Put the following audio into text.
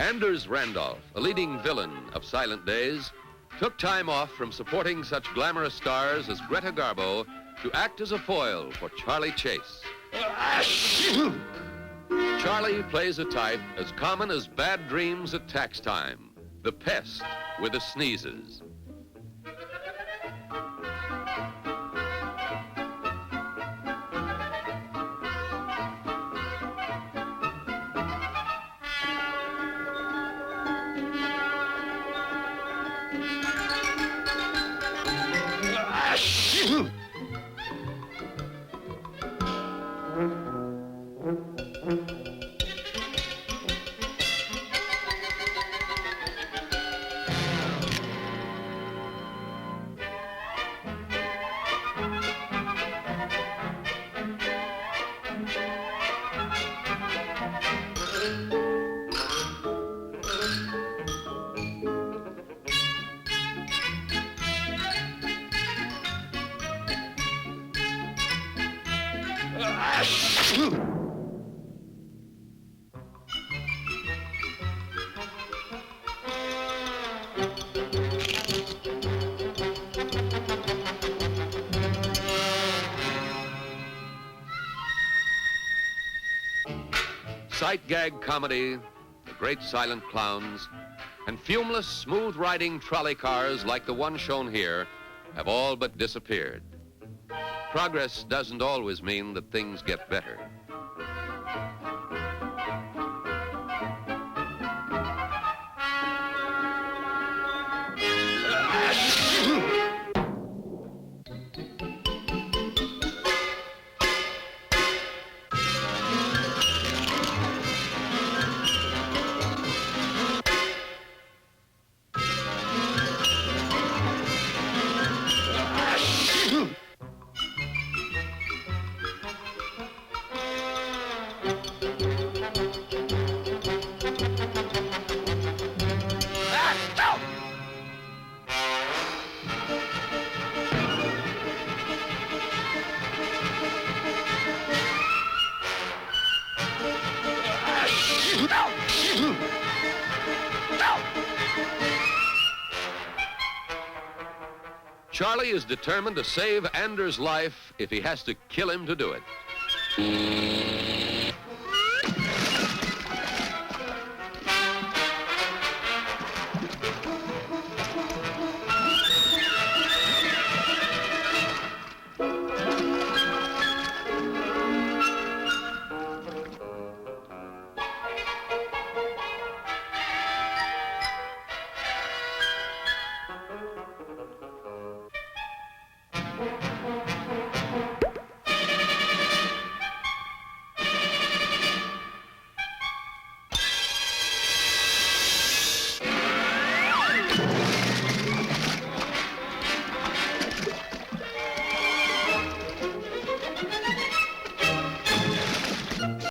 Anders Randolph, a leading villain of silent days, took time off from supporting such glamorous stars as Greta Garbo to act as a foil for Charlie Chase. Charlie plays a type as common as bad dreams at tax time, the pest with the sneezes. Sight gag comedy, the great silent clowns, and fumeless, smooth-riding trolley cars like the one shown here have all but disappeared. Progress doesn't always mean that things get better. Charlie is determined to save Anders' life if he has to kill him to do it.